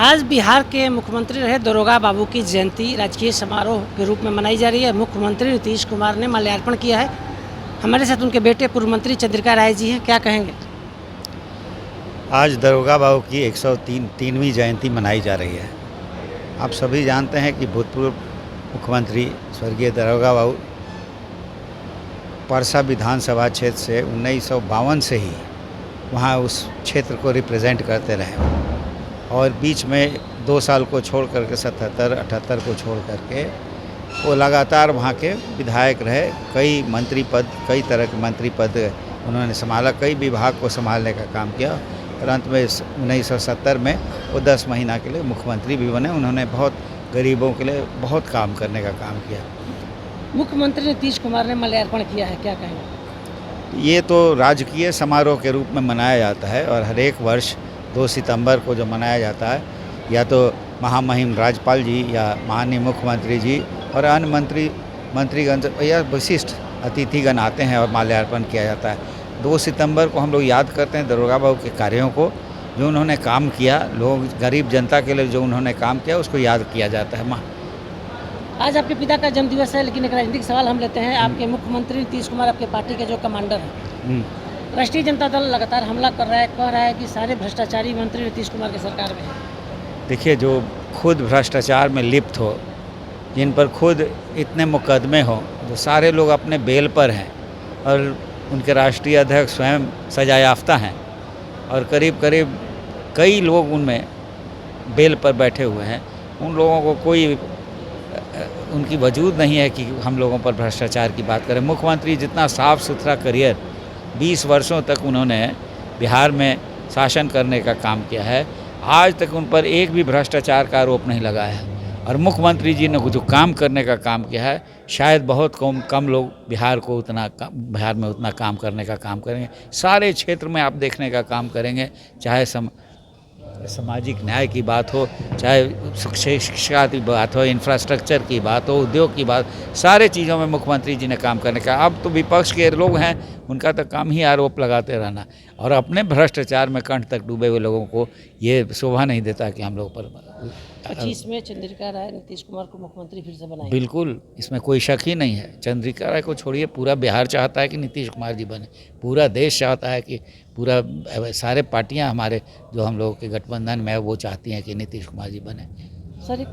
आज बिहार के मुख्यमंत्री रहे दारोगा बाबू की जयंती राजकीय समारोह के रूप में मनाई जा रही है। मुख्यमंत्री नीतीश कुमार ने माल्यार्पण किया है। हमारे साथ उनके बेटे पूर्व मंत्री चंद्रिका राय जी हैं, क्या कहेंगे? आज दारोगा बाबू की 103वीं जयंती मनाई जा रही है। आप सभी जानते हैं कि भूतपूर्व मुख्यमंत्री स्वर्गीय दारोगा बाबू परसा विधानसभा क्षेत्र से 1952 से ही वहाँ उस क्षेत्र को रिप्रेजेंट करते रहे और बीच में 2 साल को छोड़ करके 77-78 को छोड़ करके वो लगातार वहाँ के विधायक रहे। कई मंत्री पद, कई तरह के मंत्री पद उन्होंने संभाला, कई विभाग को संभालने का काम किया और अंत में 1970 में वो 10 महीना के लिए मुख्यमंत्री भी बने। उन्होंने बहुत गरीबों के लिए बहुत काम करने का काम किया। मुख्यमंत्री नीतीश कुमार ने माल्यार्पण किया है, क्या कहेंगे? ये तो राजकीय समारोह के रूप में मनाया जाता है और हर एक वर्ष 2 सितंबर को जो मनाया जाता है, या तो महामहिम राज्यपाल जी या माननीय मुख्यमंत्री जी और अन्य मंत्रीगण या विशिष्ट अतिथिगण आते हैं और माल्यार्पण किया जाता है। 2 सितंबर को हम लोग याद करते हैं दारोगा बाबू के कार्यों को, जो उन्होंने काम किया, लोग गरीब जनता के लिए जो उन्होंने काम किया उसको याद किया जाता है। आज आपके पिता का जन्मदिवस है, लेकिन एक राजनीतिक सवाल हम लेते हैं। आपके मुख्यमंत्री नीतीश कुमार आपके पार्टी के जो कमांडर हैं, राष्ट्रीय जनता दल लगातार हमला कर रहा है, कह रहा है कि सारे भ्रष्टाचारी मंत्री नीतीश कुमार की सरकार में हैं। देखिए, जो खुद भ्रष्टाचार में लिप्त हो, जिन पर खुद इतने मुकदमे हों, जो सारे लोग अपने बेल पर हैं और उनके राष्ट्रीय अध्यक्ष स्वयं सजा याफ्ता हैं और करीब करीब कई लोग उनमें बेल पर बैठे हुए हैं, उन लोगों को कोई उनकी वजूद नहीं है कि हम लोगों पर भ्रष्टाचार की बात करें। मुख्यमंत्री जितना साफ़ सुथरा करियर 20 वर्षों तक उन्होंने बिहार में शासन करने का काम किया है, आज तक उन पर एक भी भ्रष्टाचार का आरोप नहीं लगा है। और मुख्यमंत्री जी ने जो काम करने का काम किया है, शायद बहुत कम लोग बिहार में उतना काम करने का काम करेंगे। सारे क्षेत्र में आप देखने का काम करेंगे, चाहे सामाजिक न्याय की बात हो, चाहे शिक्षा की बात हो, इंफ्रास्ट्रक्चर की बात हो, उद्योग की बात, सारे चीज़ों में मुख्यमंत्री जी ने काम करने का। अब तो विपक्ष के लोग हैं, उनका तो काम ही आरोप लगाते रहना और अपने भ्रष्टाचार में कंठ तक डूबे हुए लोगों को ये शोभा नहीं देता कि हम लोग पर 25 में चंद्रिका राय नीतीश कुमार को मुख्यमंत्री फिर से बनाए। बिल्कुल, इसमें कोई शक ही नहीं है। चंद्रिका राय को छोड़िए, पूरा बिहार चाहता है कि नीतीश कुमार जी बने, पूरा देश चाहता है कि सारे पार्टियां हमारे जो हम लोगों के गठबंधन में है वो चाहती हैं कि नीतीश कुमार जी बने। सर,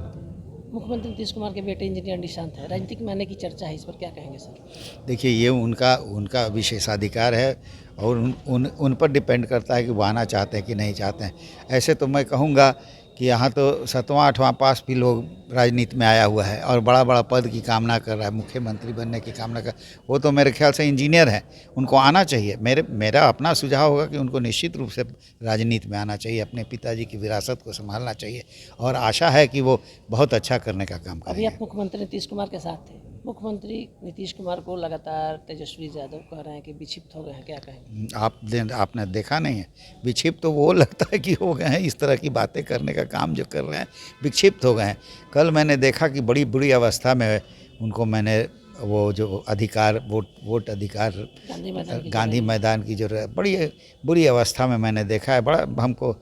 मुख्यमंत्री नीतीश कुमार के बेटे इंजीनियर निशांत है, राजनीतिक में आने की चर्चा है, इस पर क्या कहेंगे सर? देखिए, ये उनका विशेषाधिकार है और उन पर डिपेंड करता है कि वो आना चाहते हैं कि नहीं चाहते हैं। ऐसे तो मैं कहूँगा कि यहाँ तो 7वां-8वां पास भी लोग राजनीति में आया हुआ है और बड़ा बड़ा पद की कामना कर रहा है, मुख्यमंत्री बनने की कामना कर, वो तो मेरे ख्याल से इंजीनियर हैं, उनको आना चाहिए। मेरा अपना सुझाव होगा कि उनको निश्चित रूप से राजनीति में आना चाहिए, अपने पिताजी की विरासत को संभालना चाहिए और आशा है कि वो बहुत अच्छा करने का काम करेंगे। अभी आप मुख्यमंत्री नीतीश कुमार के साथ थे, मुख्यमंत्री नीतीश कुमार को लगातार तेजस्वी यादव कह रहे हैं कि विक्षिप्त हो गए हैं, क्या कहेंगे? आपने देखा नहीं है? विक्षिप्त तो वो लगता है कि हो गए हैं, इस तरह की बातें करने का काम जो कर रहे हैं विक्षिप्त हो गए हैं। कल मैंने देखा कि बड़ी बुरी अवस्था में उनको मैंने वो जो अधिकार वोट अधिकार गांधी मैदान की जो बड़ी बुरी अवस्था में मैंने देखा है। बड़ा हमको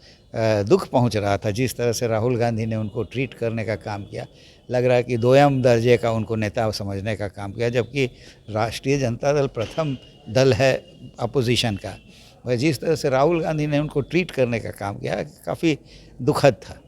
दुख पहुंच रहा था जिस तरह से राहुल गांधी ने उनको ट्रीट करने का काम किया। लग रहा है कि दोयम दर्जे का उनको नेता समझने का काम किया, जबकि राष्ट्रीय जनता दल प्रथम दल है अपोजिशन का। वह जिस तरह से राहुल गांधी ने उनको ट्रीट करने का काम किया, काफ़ी दुखद था।